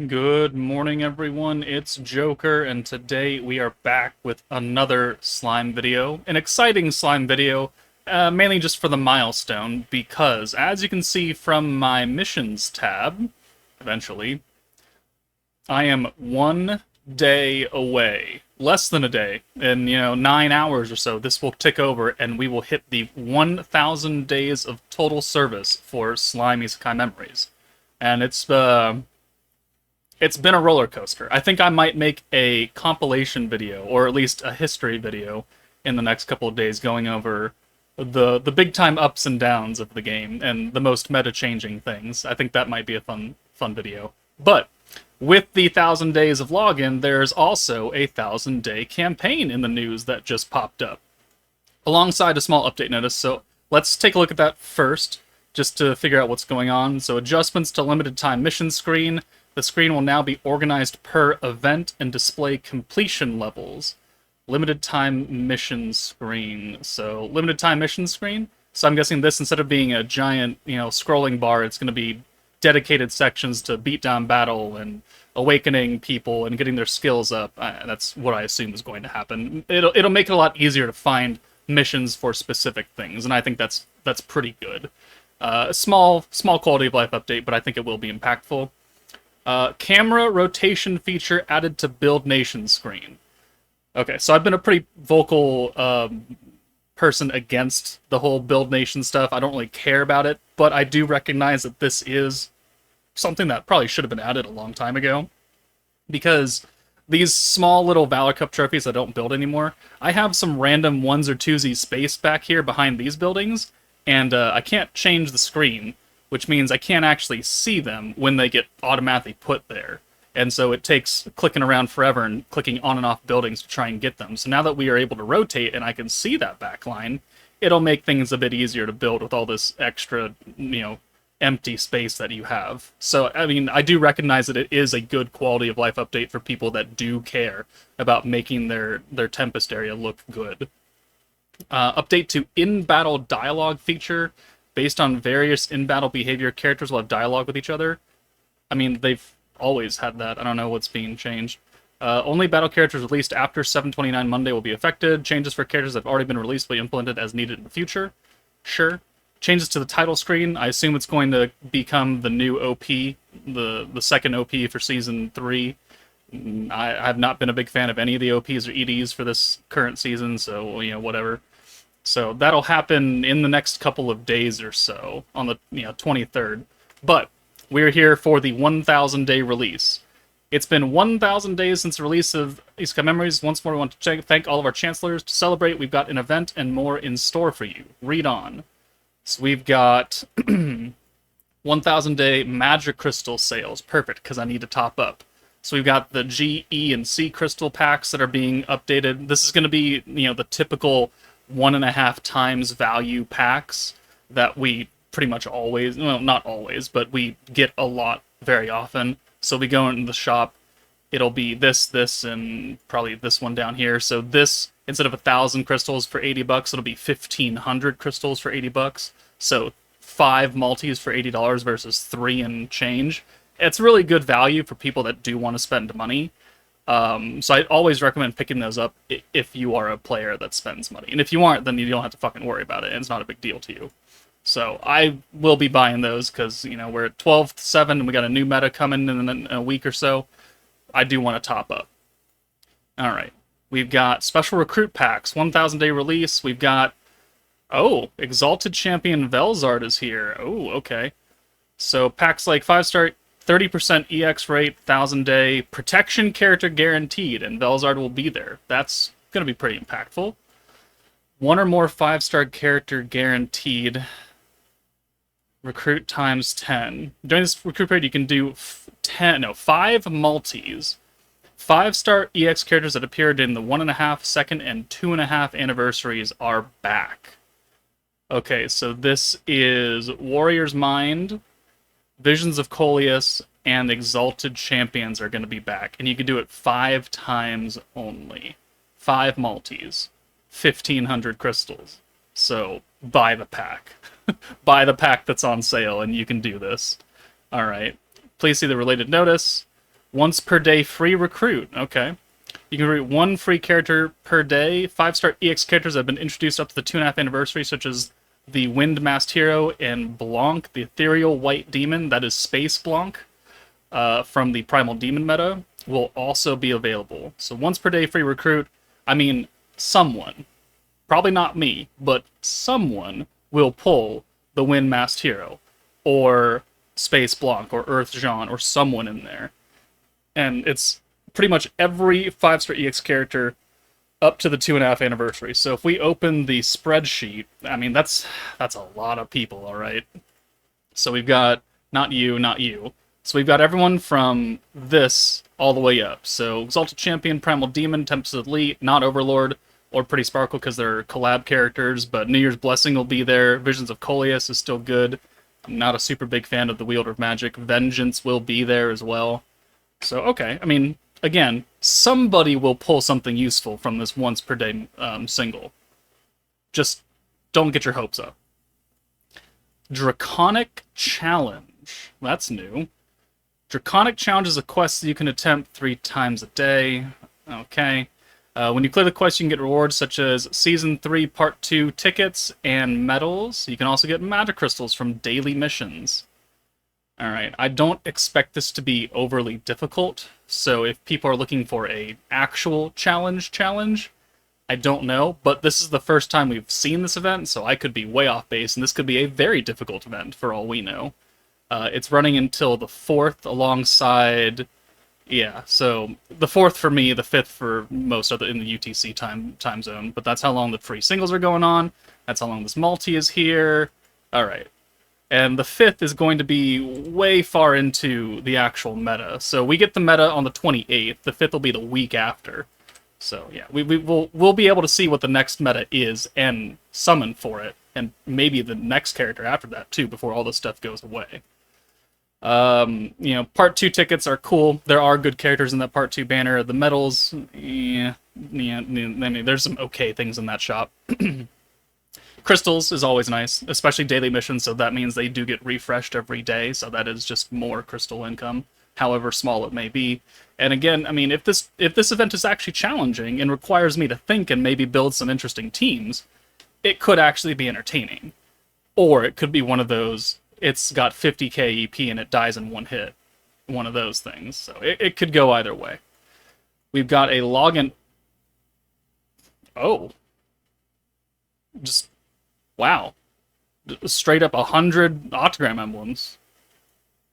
Good morning, everyone. It's Joker, and today we are back with another slime video. An exciting slime video, mainly just for the milestone, because as you can see from my missions tab, eventually, I am 1 day away. Less than a day. In, 9 hours or so, this will tick over, and we will hit the 1,000 days of total service for Slime Isekai Memories. And it's been a roller coaster. I think I might make a compilation video, or at least a history video, in the next couple of days, going over the big time ups and downs of the game and the most meta changing things. I think that might be a fun video. But with the 1,000 days of login, there's also a 1,000 day campaign in the news that just popped up, alongside a small update notice. So let's take a look at that first, just to figure out what's going on. So adjustments to limited time mission screen. The screen will now be organized per event and display completion levels. Limited time mission screen. So limited time mission screen. So I'm guessing this, instead of being a giant, scrolling bar, it's going to be dedicated sections to beat down battle and awakening people and getting their skills up. That's what I assume is going to happen. It'll make it a lot easier to find missions for specific things, and I think that's pretty good. Small quality of life update, but I think it will be impactful. Camera rotation feature added to Build Nation screen. Okay, so I've been a pretty vocal person against the whole Build Nation stuff. I don't really care about it, but I do recognize that this is something that probably should have been added a long time ago, because these small little Valor Cup trophies that don't build anymore, I have some random ones or twosies spaced back here behind these buildings, and I can't change the screen, which means I can't actually see them when they get automatically put there. And so it takes clicking around forever and clicking on and off buildings to try and get them. So now that we are able to rotate and I can see that back line, it'll make things a bit easier to build with all this extra, empty space that you have. So, I mean, I do recognize that it is a good quality of life update for people that do care about making their Tempest area look good. Update to in-battle dialogue feature. Based on various in-battle behavior, characters will have dialogue with each other. I mean, they've always had that. I don't know what's being changed. Only battle characters released after 7/29 Monday will be affected. Changes for characters that have already been released will be implemented as needed in the future. Sure. Changes to the title screen. I assume it's going to become the new OP, the second OP for Season 3. I have not been a big fan of any of the OPs or EDs for this current season, so, whatever. So that'll happen in the next couple of days or so, on the 23rd. But we're here for the 1,000-day release. It's been 1,000 days since the release of Isekai Memories. Once more, we want to thank all of our chancellors. To celebrate, we've got an event and more in store for you. Read on. So we've got 1,000-day magic crystal sales. Perfect, because I need to top up. So we've got the G, E, and C crystal packs that are being updated. This is going to be, the typical 1.5 times value packs that we pretty much always, well, not always, but we get a lot very often. So we go into the shop, it'll be this, and probably this one down here. So this, instead of 1,000 crystals for $80, it'll be 1,500 crystals for $80. So 5 multis for $80 versus 3 and change. It's really good value for people that do want to spend money. So I always recommend picking those up if you are a player that spends money. And if you aren't, then you don't have to fucking worry about it, and it's not a big deal to you. So I will be buying those because, we're at 12-7 and we got a new meta coming in a week or so. I do want to top up. Alright. We've got special recruit packs, 1,000-day release. We've got, Exalted Champion Velzard is here. Oh, okay. So packs like 5-star 30% EX rate, 1,000-day protection character guaranteed, and Velzard will be there. That's going to be pretty impactful. 1 or more 5-star character guaranteed. Recruit times 10. During this recruit period, you can do 5 multis. 5-star EX characters that appeared in the 1.5, second, and 2.5 anniversaries are back. Okay, so this is Warrior's Mind, Visions of Coleus, and Exalted Champions are going to be back. And you can do it 5 times only. 5 multis. 1,500 crystals. So, buy the pack. Buy the pack that's on sale, and you can do this. Alright. Please see the related notice. Once per day free recruit. Okay. You can recruit one free character per day. 5-star EX characters have been introduced up to the 2.5 anniversary, such as the Wind-Masked Hero and Blanc, the Ethereal White Demon, that is Space Blanc, from the Primal Demon meta, will also be available. So once per day free recruit, I mean, someone, probably not me, but someone will pull the Wind-Masked Hero, or Space Blanc, or Earth Jean, or someone in there. And it's pretty much every 5-star EX character up to the 2.5 anniversary. So if we open the spreadsheet, I mean, that's a lot of people, all right? So we've got, not you, not you. So we've got everyone from this all the way up. So Exalted Champion, Primal Demon, Tempest Elite, not Overlord, or Pretty Sparkle because they're collab characters, but New Year's Blessing will be there. Visions of Coleus is still good. I'm not a super big fan of the Wielder of Magic. Vengeance will be there as well. So, okay, I mean, again, somebody will pull something useful from this once per day single. Just don't get your hopes up. Draconic Challenge. That's new. Draconic Challenge is a quest that you can attempt 3 times a day. Okay. When you clear the quest, you can get rewards such as Season 3 Part 2 tickets and medals. You can also get magic crystals from daily missions. Alright, I don't expect this to be overly difficult, so if people are looking for a actual challenge, I don't know, but this is the first time we've seen this event, so I could be way off base, and this could be a very difficult event for all we know. It's running until the 4th alongside... Yeah, so the 4th for me, the 5th for most other in the UTC time zone, but that's how long the free singles are going on, that's how long this multi is here. Alright. And the 5th is going to be way far into the actual meta. So we get the meta on the 28th. The 5th will be the week after. So yeah, we'll be able to see what the next meta is and summon for it. And maybe the next character after that too, before all this stuff goes away. You know, Part 2 tickets are cool. There are good characters in that Part 2 banner. The medals, yeah, I mean, there's some okay things in that shop. Crystals is always nice, especially daily missions, so that means they do get refreshed every day, so that is just more crystal income, however small it may be. And again, I mean, if this event is actually challenging and requires me to think and maybe build some interesting teams, it could actually be entertaining. Or it could be one of those, it's got 50k EP and it dies in one hit. One of those things. So it could go either way. We've got a login... Oh. Just... Wow. Straight up 100 Octogram emblems.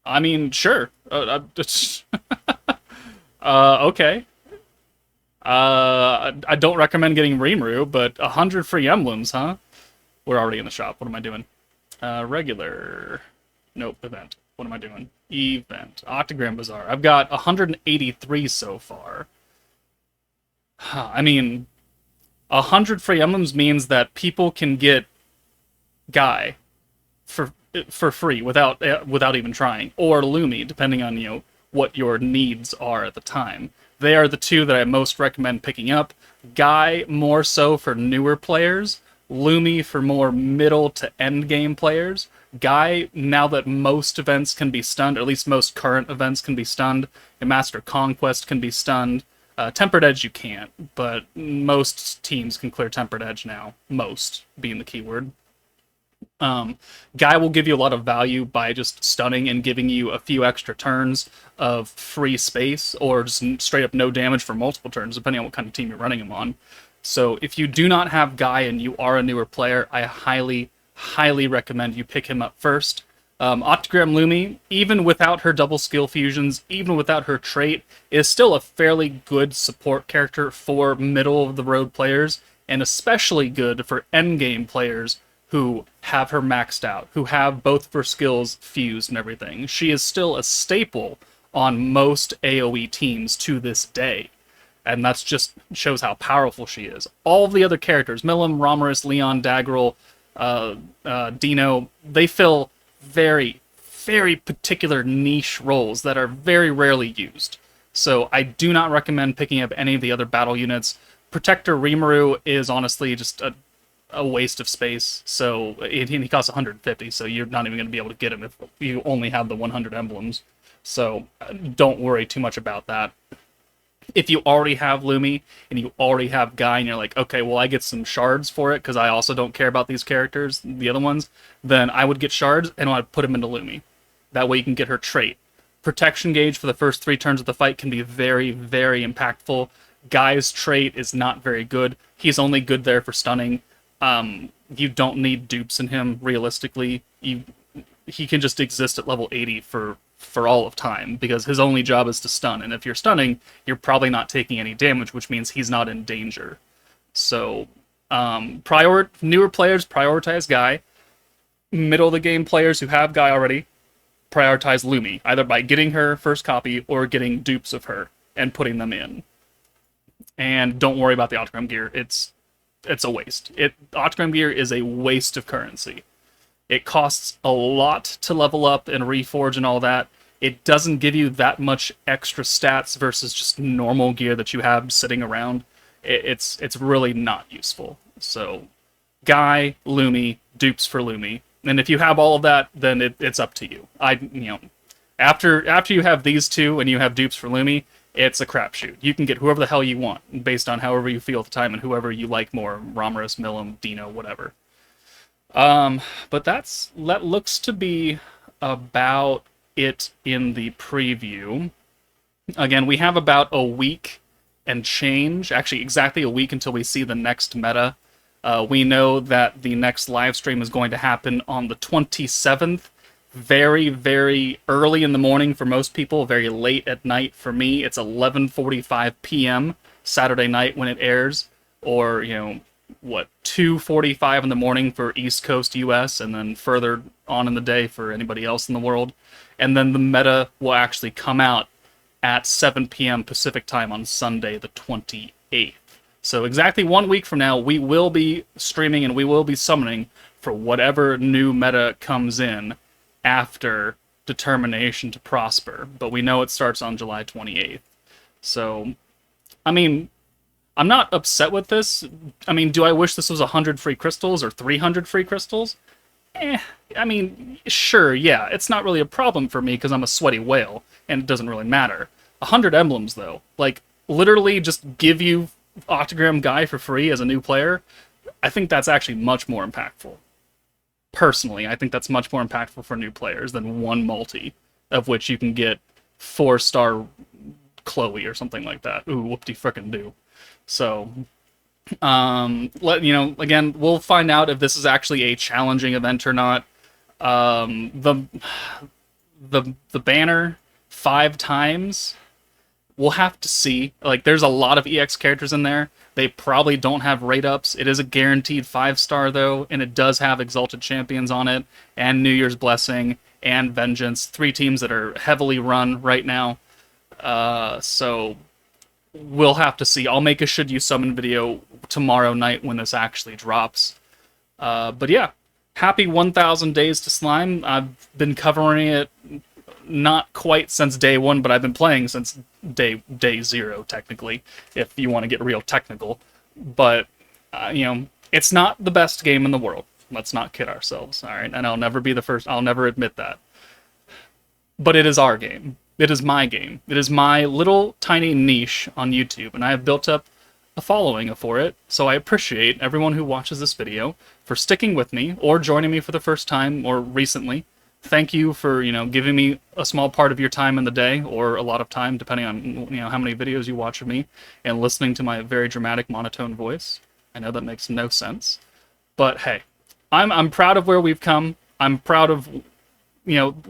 I mean, sure. Okay. I don't recommend getting Rimuru, but 100 free emblems, huh? We're already in the shop. What am I doing? Regular... Nope, event. What am I doing? Event. Octogram Bazaar. I've got 183 so far. I mean, 100 free emblems means that people can get Guy for free without even trying, or Lumi, depending on, you know, what your needs are at the time. They are the two that I most recommend picking up. Guy more so for newer players, Lumi for more middle to end game players. Guy, now that most events can be stunned, or at least most current events can be stunned, and Master Conquest can be stunned. Tempered Edge you can't, but most teams can clear Tempered Edge now. Most being the keyword. Guy will give you a lot of value by just stunning and giving you a few extra turns of free space, or just straight up no damage for multiple turns, depending on what kind of team you're running him on. So if you do not have Guy and you are a newer player, I highly, highly recommend you pick him up first. Octogram Lumi, even without her double skill fusions, even without her trait, is still a fairly good support character for middle-of-the-road players, and especially good for endgame players who have her maxed out, who have both of her skills fused and everything. She is still a staple on most AoE teams to this day, and that's just shows how powerful she is. All of the other characters, Milim, Romerus, Leon, Daggerel, Dino, they fill very, very particular niche roles that are very rarely used. So I do not recommend picking up any of the other battle units. Protector Rimuru is honestly just a waste of space. So he costs 150, so you're not even going to be able to get him if you only have the 100 emblems. So don't worry too much about that. If you already have Lumi and you already have Guy and you're like, okay, well, I get some shards for it because I also don't care about these characters, the other ones, then I would get shards and I'd put them into Lumi. That way you can get her trait. Protection gauge for the first 3 turns of the fight can be very, very impactful. Guy's trait is not very good. He's only good there for stunning. You don't need dupes in him, realistically. He can just exist at level 80 for all of time, because his only job is to stun, and if you're stunning, you're probably not taking any damage, which means he's not in danger. So, newer players prioritize Guy. Middle of the game players who have Guy already prioritize Lumi, either by getting her first copy or getting dupes of her and putting them in. And don't worry about the Octogram gear. It's a waste. Octogram gear is a waste of currency. It costs a lot to level up and reforge and all that. It doesn't give you that much extra stats versus just normal gear that you have sitting around. It's really not useful. So, Guy, Lumi, dupes for Lumi. And if you have all of that, then it's up to you. After you have these two and you have dupes for Lumi, it's a crapshoot. You can get whoever the hell you want, based on however you feel at the time and whoever you like more, Romulus, Milim, Dino, whatever. But that looks to be about it in the preview. Again, we have about a week and change, actually exactly a week until we see the next meta. We know that the next live stream is going to happen on the 27th, very, very early in the morning for most people, very late at night for me. It's 11:45 p.m. Saturday night when it airs, or, 2:45 in the morning for East Coast US, and then further on in the day for anybody else in the world. And then the meta will actually come out at 7 p.m. Pacific time on Sunday the 28th. So exactly 1 week from now, we will be streaming and we will be summoning for whatever new meta comes in after Determination to Prosper. But we know it starts on July 28th. So, I mean, I'm not upset with this. I mean, do I wish this was 100 free crystals or 300 free crystals? I mean, sure, yeah. It's not really a problem for me because I'm a sweaty whale, and it doesn't really matter. 100 emblems, though. Like, literally just give you Octogram Guy for free as a new player. I think that's actually much more impactful. Personally, I think that's much more impactful for new players than one multi, of which you can get 4-star Chloe or something like that. Ooh, whoop-de-frickin-do. So, again, we'll find out if this is actually a challenging event or not. The banner 5 times, we'll have to see. Like, there's a lot of EX characters in there. They probably don't have rate ups. It is a guaranteed 5-star though, and it does have Exalted Champions on it, and New Year's Blessing, and Vengeance. 3 teams that are heavily run right now. So we'll have to see. I'll make a Should You Summon video tomorrow night when this actually drops. But yeah, happy 1,000 days to Slime. I've been covering it not quite since day 1, but I've been playing since day 0, technically, if you want to get real technical. But, it's not the best game in the world. Let's not kid ourselves, alright? And I'll never be the first, I'll never admit that. But it is our game. It is my game. It is my little tiny niche on YouTube, and I have built up a following for it, so I appreciate everyone who watches this video for sticking with me, or joining me for the first time, or recently. Thank you for, giving me a small part of your time in the day, or a lot of time, depending on, how many videos you watch of me, and listening to my very dramatic, monotone voice. I know that makes no sense. But hey, I'm proud of where we've come. I'm proud of,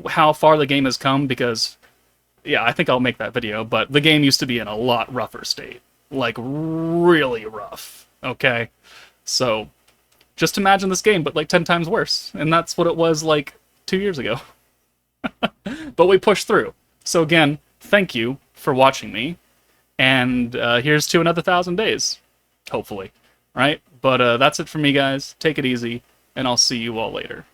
how far the game has come, because, yeah, I think I'll make that video, but the game used to be in a lot rougher state. Like, really rough, okay? So, just imagine this game, but like 10 times worse. And that's what it was like 2 years ago. But we pushed through. So again, thank you for watching me. And here's to another 1,000 days. Hopefully. Right? But that's it for me, guys. Take it easy. And I'll see you all later.